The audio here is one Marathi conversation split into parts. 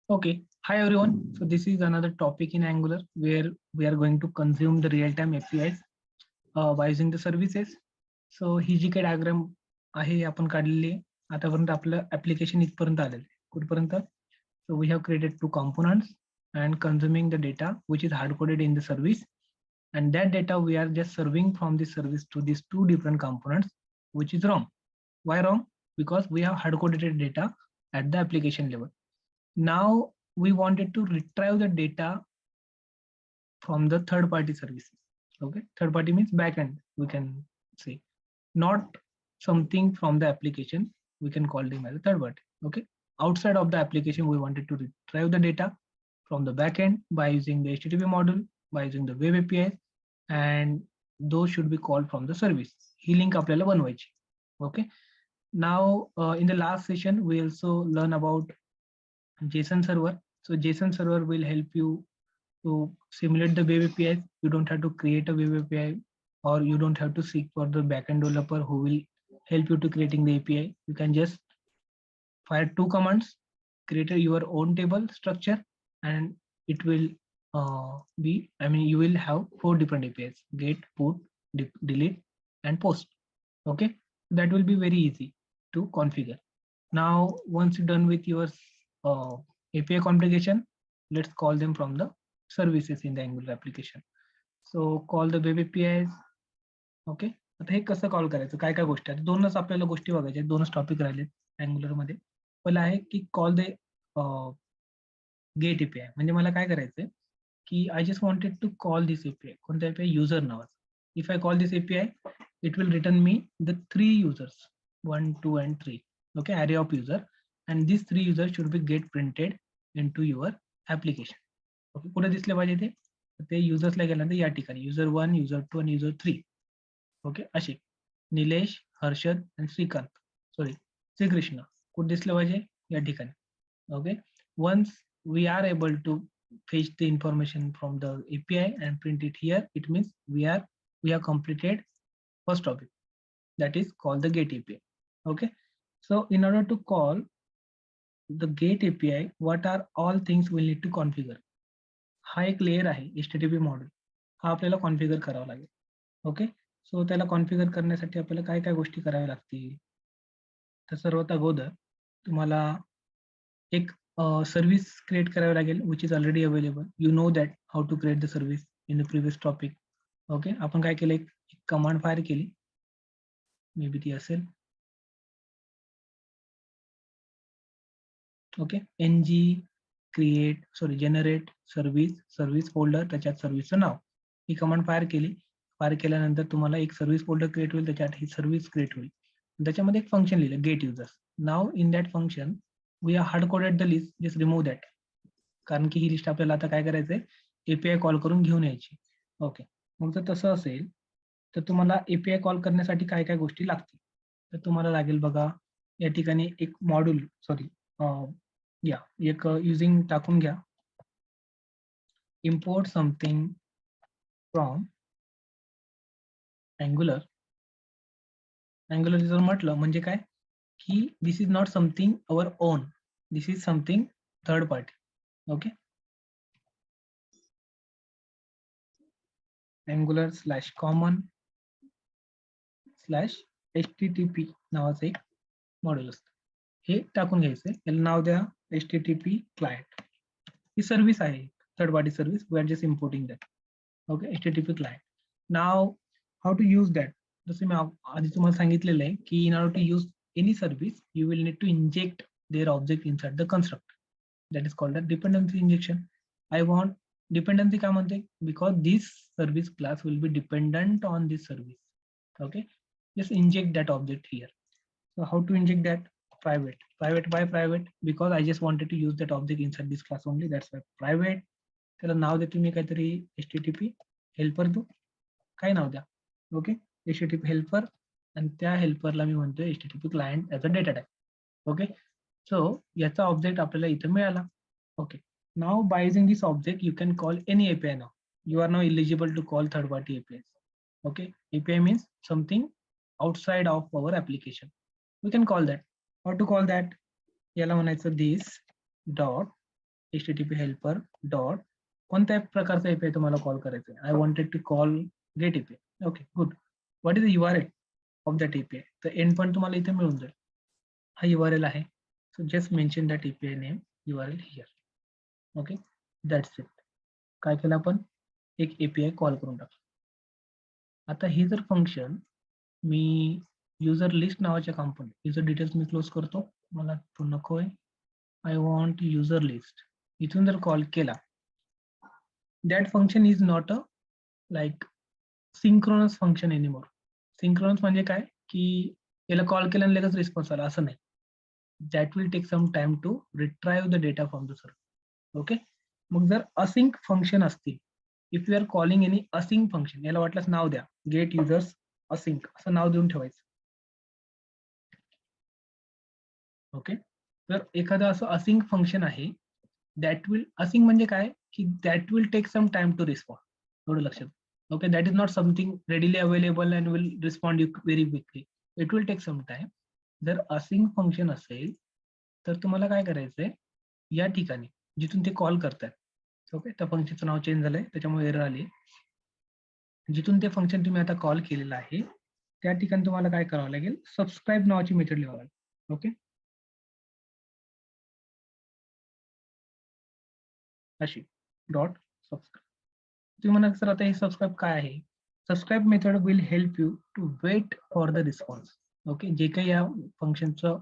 Okay. Hi everyone. So this is another topic in Angular where we are going to consume the real-time APIs by using the services. So ही जी काही डायग्राम आहे ही आपण काढलेली आहे. आतापर्यंत आपलं ऍप्लिकेशन इथपर्यंत आलेलं आहे. कुठपर्यंत? So we have created two components and consuming the data which is hard-coded in the service, and that data we are just serving from the service to these two different components, which is wrong. Why wrong? Because we have hard-coded data at the application level. Now we wanted to retrieve the data from the third party services. Okay, third party means backend, we can say, not something from the application. We can call them as a third party. Okay, outside of the application, we wanted to retrieve the data from the backend by using the HTTP module, by using the web API, and those should be called from the service. He link आपल्याला बनवायची. Okay, now in the last session, we also learn about JSON server. So JSON server will help you to simulate the web APIs. You don't have to create a web API, or you don't have to seek for the backend developer who will help you to creating the API. You can just fire two commands, create your own table structure, and it will you will have four different APIs: get, put, delete, and post. Okay, that will be very easy to configure. Now, once you're done with your API configuration, let's call them from the services in the Angular application. So call the web APIs. Okay, आता हे कसं कॉल करायचं, काय काय गोष्टी आहेत, दोनच आपल्याला गोष्टी बघायच्या आहेत, दोनच टॉपिक राहिलेत अँग्युलर मध्ये. पहिला आहे की कॉल द गेट एपीआय. म्हणजे मला काय करायचंय की I just wanted to call this API. कोणत्या एपीआय? युजर नावाचं. If I call this API, it will return me the three users, 1, 2, and 3. Okay, array of user, and these three users should be get printed into your application. Okay, कुठे दिसले पाहिजे ते युजर्सला गेल्यानंतर या ठिकाणी user 1, user 2 आणि user 3. ओके, असे निलेश, हर्षद आणि श्रीकांत, सॉरी श्रीकृष्ण कुठे दिसले पाहिजे? या ठिकाणी. Okay, once we are able to fetch the information from the API and print it here, it means we have completed first topic, that is called the get API. Okay, so in order to call the get API, what are all things we need to configure? हा एक लेयर आहे HTTP मॉड्यूल, हा आपल्याला कॉन्फिगर करावा लागेल. ओके, सो त्याला कॉन्फिगर करण्यासाठी आपल्याला काय काय गोष्टी कराव्या लागतील? तर सर्वात अगोदर तुम्हाला एक सर्व्हिस क्रिएट करावी लागेल, which is already available. You know that how to create the service in the previous topic. Okay, आपण काय केलं, एक कमांड फायर केली, मे बी ती असेल. ओके, generate सर्व्हिस फोल्डर, त्याच्यात सर्व्हिसचं नाव. ही कमांड फायर केली. फायर केल्यानंतर तुम्हाला एक सर्व्हिस फोल्डर क्रिएट होईल, त्याच्यात ही सर्व्हिस क्रिएट होईल. त्याच्यामध्ये एक फंक्शन लिहिलं, get users. Now in that function we are hard coded the list, just remove that. कारण की ही लिस्ट आपल्याला आता काय करायचंय, एपीआय कॉल करून घेऊन यायची. ओके, मग जर तसं असेल तर तुम्हाला एपीआय कॉल करण्यासाठी काय काय गोष्टी लागतील? तर तुम्हाला लागेल बघा, या ठिकाणी एक मॉड्यूल, सॉरी या एक युजिंग टाकून घ्या, import something from Angular. Angular जर म्हटलं म्हणजे काय की this is not something our own, this is something third party. Okay, Angular /common/http नावाचं एक मॉड्यूल असतं, हे टाकून घ्यायचंय. याला नाव द्या HTTP क्लायंट. ही सर्व्हिस आहे, third party service. We are just importing that. Okay, HTTP client. Now how to use that, जसं मी आधी तुम्हाला सांगितलेलं आहे की in order to use any service you will need to inject their object inside the constructor, that is called the dependency injection. I want dependency का म्हणते, because this service class will be dependent on this service. Okay, just inject that object here. So how to inject that? Private. Why private? Because I just wanted to use that object inside this class only, that's why private. त्याला नाव देतो मी काहीतरी HTTP हेल्पर. देऊ काय नाव द्या? ओके, HTTP हेल्पर, आणि त्या हेल्परला मी म्हणतोय HTTP client as a data type. Okay, so याचा ऑब्जेक्ट आपल्याला इथं मिळाला. Okay, now by using this object you can call any API. Now you are now eligible to call third party APIs. Okay, API means something outside of our application. We can call that. How to call that? याला म्हणायचं this dot HTTP helper dot कोणत्या प्रकारचा API तुम्हाला कॉल करायचा आहे. I wanted to call get API. Okay good. What is the URL of that API? तर एंड पॉईंट तुम्हाला इथे मिळून जाईल. हा URL आहे. So just mention that API name URL here. Okay that's it. काय केलं आपण? एक API कॉल करून टाकलं. आता हे जर फंक्शन मी युजर लिस्ट नावाच्या कंपोनंट, युजर डिटेल्स मी क्लोज करतो, मला तो नको आहे. I want user list. इथून जर कॉल केला, that function is not a like synchronous function anymore. Synchronous म्हणजे काय की याला कॉल केला आणि लगेच रिस्पॉन्स आला असं नाही. That will take some time to retrieve the data from the server. Okay. मग जर असिंक फंक्शन असतील, if you are calling any async function, याला वाटल्यास नाव द्या, गेट युजर्स असिंक असं नाव देऊन ठेवायचं. ओके. तर एखादं असं असिंक फंक्शन आहे, दॅट विल असिंक म्हणजे काय की that will take some time to respond. एवढं लक्षात. Okay, that is not something readily available and will respond you very quickly. It will take some time. जर असिंक फंक्शन असेल तर तुम्हाला काय करायचंय, या ठिकाणी जिथून ते कॉल करतायत, ओके, त्या फंक्शनचं नाव चेंज झालंय त्याच्यामुळे एरर आली. जिथून ते फंक्शन तुम्ही आता कॉल केलेलं आहे त्या ठिकाणी तुम्हाला काय करावं लागेल, सबस्क्राईब नावाची मेथड लिहावं लागेल. ओके, अशी डॉट सबस्क्राईब. तुम्ही म्हणा सर आता हे सबस्क्राईब काय आहे? Subscribe method will help you to wait for the response. Okay, जे काही या फंक्शनचं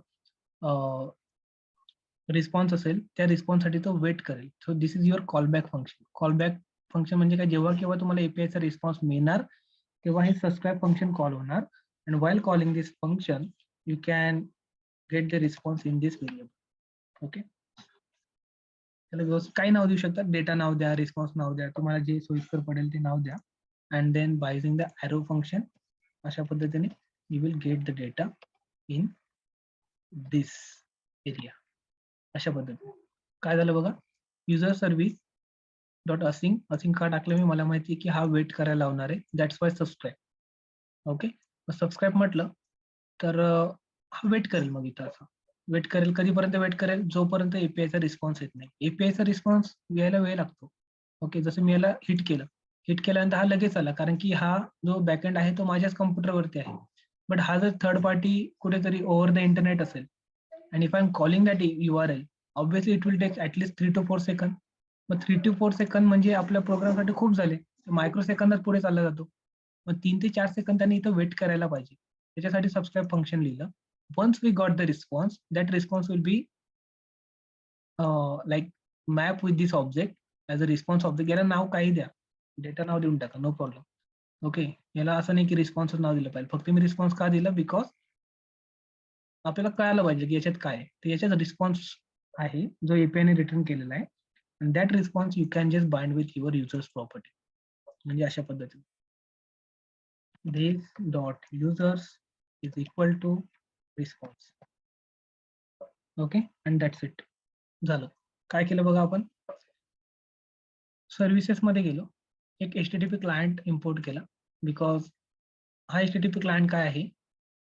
रिस्पॉन्स असेल त्या रिस्पॉन्ससाठी तो वेट करेल. So this is your callback function. Callback function म्हणजे काय, जेव्हा केव्हा तुम्हाला एपीआयचा रिस्पॉन्स मिळणार तेव्हा हे सबस्क्राईब फंक्शन कॉल होणार. And while calling this function you can get the response in this variable. Okay, त्याला व्यवस्थित काही नाव देऊ शकता, डेटा नाव द्या, रिस्पॉन्स नाव द्या, तुम्हाला जे सोयीस्कर पडेल ते नाव द्या. And then by using the arrow function अशा पद्धतीने you will get the data in this area. अशा पद्धतीने काय झालं बघा, user service dot async. Async का टाकलं मी, मला माहिती आहे की हा वेट करायला लावणार आहे, that's why subscribe. Okay, subscribe म्हटलं तर हा वेट करेल. मग इथं असं वेट करेल, कधीपर्यंत वेट करेल, जोपर्यंत एपीआयचा रिस्पॉन्स येत नाही. एपीआयचा रिस्पॉन्स यायला वेळ लागतो. ओके, जसं मी याला हिट केलं, हिट केल्यानंतर हा लगेच आला, कारण की हा जो बॅकएंड आहे तो माझ्याच कम्प्युटरवरती आहे. बट हा जर थर्ड पार्टी कुठेतरी ओव्हर द इंटरनेट असेल and if I'm calling that URL, obviously it will take at least 3 to 4 second. मग 3 to 4 सेकंद म्हणजे आपल्या प्रोग्रामसाठी खूप झाले. मायक्रो सेकंदात पुढे चालला जातो. मग 3 ते 4 सेकंद त्यांनी इथं वेट करायला पाहिजे. त्याच्यासाठी सबस्क्राईब फंक्शन लिहिलं. Once we got the response, that response will be like map with this object as a response object. याला नाव काही द्या, डेटा नाव देऊन टाका, नो प्रॉब्लेम. ओके, याला असं नाही की रिस्पॉन्सच नाव दिलं पाहिजे. फक्त मी रिस्पॉन्स का दिलं, बिकॉज आपल्याला कळायला पाहिजे की याच्यात काय आहे. तर याच्यात रिस्पॉन्स आहे जो एपीआयने रिटर्न केलेला आहे. And that response you can just bind with your users property. म्हणजे अशा पद्धतीने this dot users is equal to response. Okay, and that's it. झालं. काय केलं बघा, आपण सर्व्हिसेस मध्ये गेलो, एक HTTP क्लायंट इम्पोर्ट केला. बिकॉज हा HTTP क्लायंट काय आहे,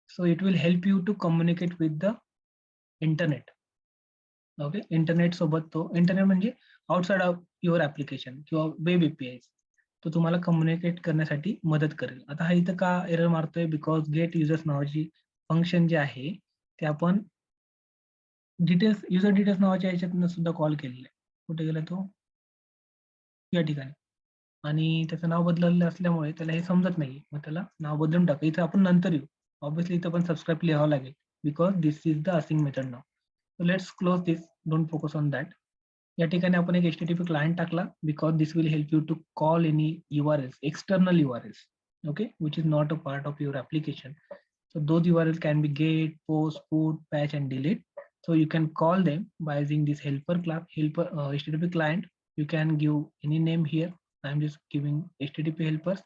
so it will help you to communicate with the internet. Okay, internet सोबत, तो इंटरनेट म्हणजे आउटसाइड ऑफ युअर ऍप्लिकेशन किंवा वेब एपीआय, तो तुम्हाला कम्युनिकेट करण्यासाठी मदत करेल. आता हा इथं का एरर मारतोय, बिकॉज गेट युजर्स नावाची फंक्शन जे आहे ते आपण डिटेल्स, युजर डिटेल्स नावाच्या याच्यातनं सुद्धा कॉल केलेलं आहे. कुठे गेला तो, या ठिकाणी. आणि त्याचं नाव बदललेलं असल्यामुळे त्याला हे समजत नाही. मग त्याला नाव बदलून टाका. इथं आपण नंतर येऊ. ऑब्व्हियसली इथं पण सबस्क्राईब लिहावं लागेल, because this is the using method now. So let's close this. Don't focus on that. या ठिकाणी आपण एक HTTP क्लायंट टाकला, because this will help you to call any URLs, external URLs, okay, which is not a part of your application. So those URLs can be get, post, put, patch, and delete. So you can call them by using this helper HTTP client. You can give any name here. I'm just giving HTTP helpers.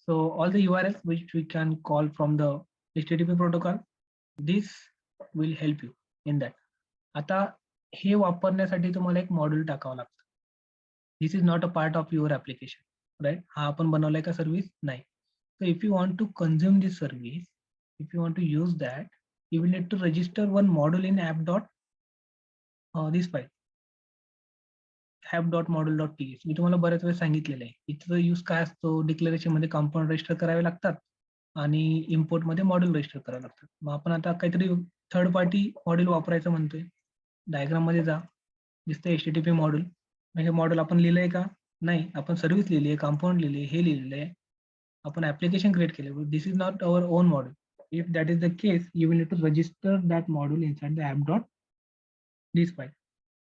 So all the URLs which we can call from the HTTP protocol, this will help you in that. आता हे वापरण्यासाठी तुम्हाला एक मॉड्यूल टाकावं लागतं. This is not a part of your application, right. हा आपण बनवलाय का सर्व्हिस? नाही. So if you want to consume this service, if you want to use that, you will need to register one module in app dot this file. app.module.ts मी तुम्हाला बऱ्याच वेळेस सांगितलेलं आहे. इथं यूज काय असतो, डिक्लेरेशन मध्ये कंपोनंट रजिस्टर करावे लागतात आणि इम्पोर्ट मध्ये मॉड्यूल रजिस्टर करावे लागतात. मग आपण आता काहीतरी थर्ड पार्टी मॉड्यूल वापरायचं म्हणतोय. डायग्राम मध्ये जा, दिसतंय HTTP मॉड्यूल. हे मॉड्यूल आपण लिहिलंय का? नाही. आपण सर्व्हिस लिहिली आहे, कंपोनंट लिहिली हे लिहिलेलं आहे. आपण ऍप्लिकेशन क्रिएट केले. This is not our own module. If that is the case, you will need to register that module inside the app.this file,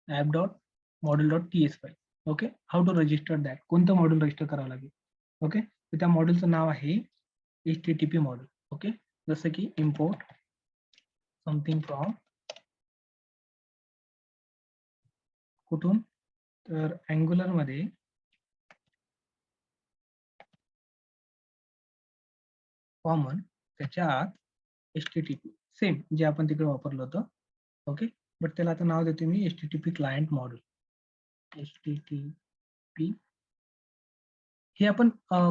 app.module.ts file. Okay, how to register that? कोणतं मॉड्यूल रजिस्टर करावं लागेल? ओके, तर त्या मॉड्यूलचं नाव आहे HTTP मॉड्यूल. ओके, जसं की import something from कुठून? तर अँग्युलर मध्ये कॉमन त्याच्या आत HTTP सेम जे आपण तिकडे वापरलं होतं. ओके, बट त्याला आता नाव देतो मी HTTP क्लायंट मॉड्यूल. HTTP हे आपण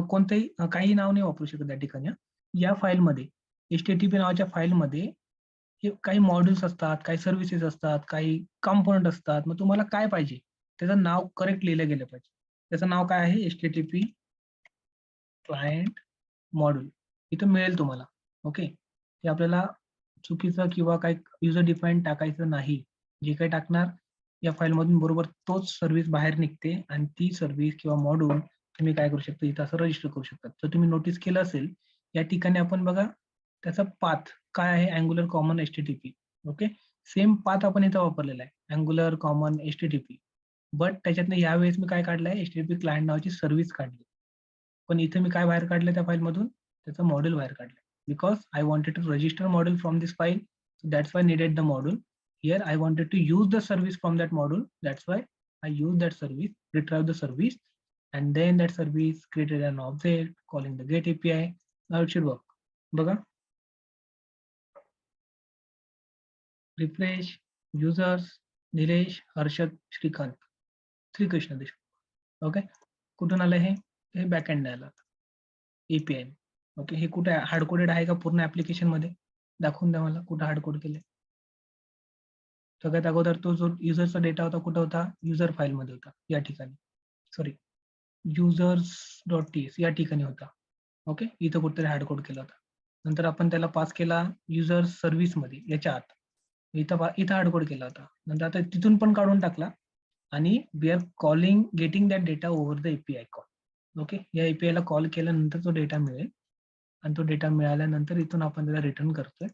कोणतंही काही नाव नाही वापरू शकत त्या ठिकाणी. या फाईलमध्ये HTTP नावाच्या फाईलमध्ये हे काही मॉड्यूल्स असतात, काही सर्व्हिसेस असतात, काही कंपोनंट असतात. मग तुम्हाला काय पाहिजे? त्याचं नाव करेक्ट लिहिलं गेलं पाहिजे. त्याचं नाव काय आहे? HTTP client module. इथं मिळेल तुम्हाला. ओके. हे आपल्याला चुकीचं किंवा काही युजर डिफाईन टाकायचं नाही. जे काही टाकणार या फाईलमधून बरोबर तोच सर्व्हिस बाहेर निघते आणि ती सर्व्हिस किंवा मॉड्यूल तुम्ही काय करू शकता, इथं असं रजिस्टर करू शकता. जर तुम्ही नोटीस केलं असेल, या ठिकाणी आपण बघा त्याचा पाथ काय आहे, angular common HTTP. Okay. Same path आपण इथं वापरलेला आहे. Angular common HTTP. बट त्याच्यातनं यावेळेस मी काय काढलंय, HTTP क्लायंट नावाची सर्व्हिस काढली. पण इथे मी काय बाहेर काढलं त्या फाईलमधून? त्याचं मॉड्यूल बाहेर काढलं. Because I wanted to register module from this file, so that's why I needed the module. Here I wanted to use the service from that module, that's why I used that service, retrieve the service, and then that service created an object calling the GET API. Now it should work. बघा, refresh, users, Nilesh, Harshad, Shrikant, Shrikrishna Deshmukh. Okay, कुठून आलं हे? हे बॅकएंड आलं API. ओके, हे कुठे हार्ड कोडेड आहे का पूर्ण ऍप्लिकेशन मध्ये? दाखवून द्या मला कुठं हार्ड कोड केले. सगळ्यात अगोदर तो जो युजरचा डेटा होता कुठं होता? युजर फाईल मध्ये होता, या ठिकाणी. सॉरी, users.ts या ठिकाणी होता. ओके, इथं कुठेतरी हार्ड कोड केला होता. नंतर आपण त्याला पास केला युजर सर्व्हिस मध्ये, याच्या आत. इथं हार्ड कोड केला होता. नंतर आता तिथून पण काढून टाकला आणि we are calling getting that data over the API call. Okay, या API ला कॉल केल्यानंतर तो डेटा मिळेल आणि तो डेटा मिळाल्यानंतर इथून आपण त्याला रिटर्न करतोय.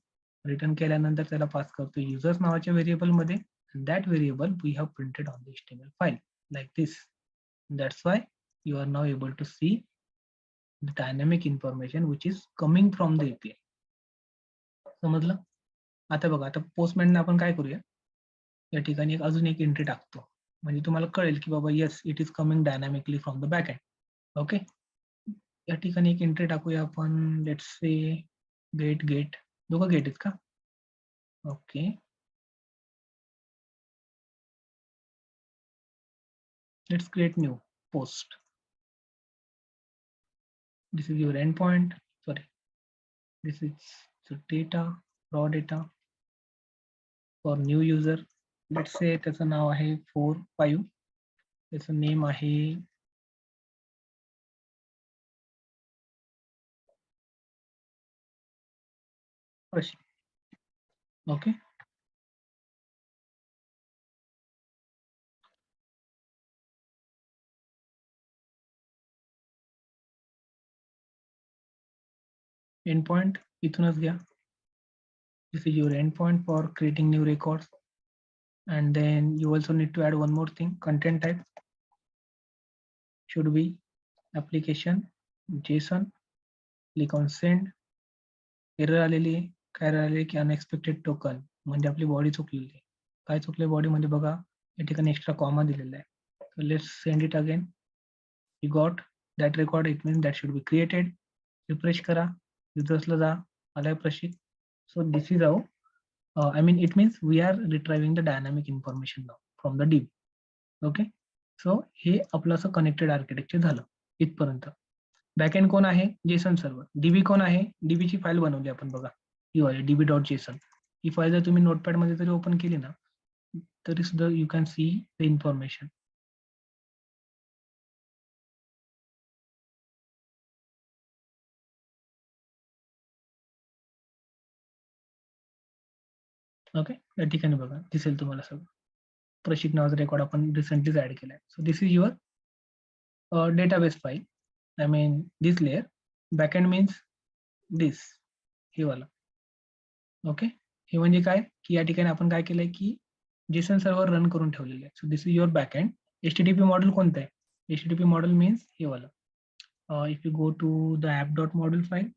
रिटर्न केल्यानंतर त्याला पास करतोय युजर्स नावाच्या व्हेरिएबल मध्ये. that variable we have printed on the HTML file like this. That's why you are now able to see the dynamic information which is coming from the API. समजलं? आता बघा, आता पोस्टमॅनने आपण काय करूया, या ठिकाणी अजून एक एंट्री टाकतो म्हणजे तुम्हाला कळेल की बाबा yes it is coming dynamically from the back end. Okay, या ठिकाणी एक एंट्री टाकूया आपण. Let's say get. दोघं गेट आहेत का? ओके, let's create new post. This is your endpoint. Sorry, this is the data, raw data for new user. Let's say त्याचं नाव आहे 45. त्याचं नेम आहे प्रशिक. ओके, endpoint इथूनच घ्या. This is your endpoint for creating new records. And then you also need to add one more thing. Content type should be application JSON. Click on send. Error आलेली आहे. काय राहिले की अनएक्सपेक्टेड टोकन, म्हणजे आपली बॉडी चुकलेली आहे. काय चुकले बॉडी मध्ये बघा, या ठिकाणी एक्स्ट्रा कॉमा दिलेला आहे. So let's send it again. You got that record, it means that should be created. Refresh करा, युजर्सला जा, आलाय Prashik. So this is how I mean it means we are retrieving the dynamic information now from the DB. Okay, so हे आपलं असं कनेक्टेड आर्किटेक्चर झालं इथपर्यंत. बॅकएंड कोण आहे? Jason server. डीबी कोण आहे? डीबीची फाईल बनवली आपण बघा, ही वाली db.json. ही फाईल जर तुम्ही नोटपॅड मध्ये जरी ओपन केली ना, तरी सुद्धा you can see the information. Okay, या ठिकाणी बघा दिसेल तुम्हाला सगळं. प्रशिक नावाचा रेकॉर्ड आपण रिसेंटलीच ऍड केलाय. So this is your database file. I mean this layer. Backend means this, हे वाला. ओके, हे म्हणजे काय की या ठिकाणी आपण काय केलंय की जेसन सर्व्हर रन करून ठेवलेले आहे. So this is your backend. HTTP model कोणतं आहे? HTTP मॉडेल मीन्स हे वाला. If you go to the app.module file,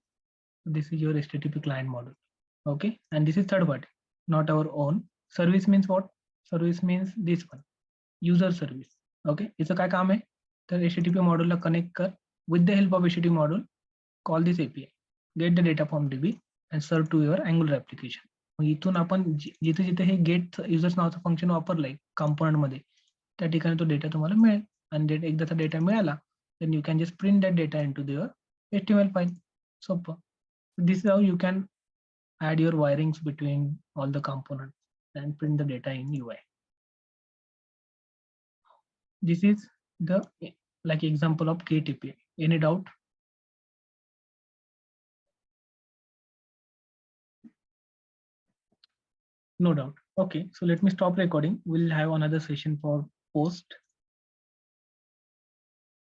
this is your HTTP client model. Okay, and this is third party, not our own. Service means what? Service means this one, user service. Okay, याचं काय काम आहे? तर HTTP मॉड्यूलला कनेक्ट कर. With the help of HTTP module, call this API, get the data from DB and serve to your Angular application. मग इथून आपण जिथे जिथे हे गेट युजर्स नावाचं फंक्शन वापरलंय कंपोनंट मध्ये, त्या ठिकाणी तो डेटा तुम्हाला मिळेल. आणि एकदा डेटा मिळाला, then you can just print that data into your HTML file. सोपं. This is how you can add your wirings between all the components and print the data in UI. This is the like example of Gate API. Any doubt? No doubt. Okay, so let me stop recording. We'll have another session for post.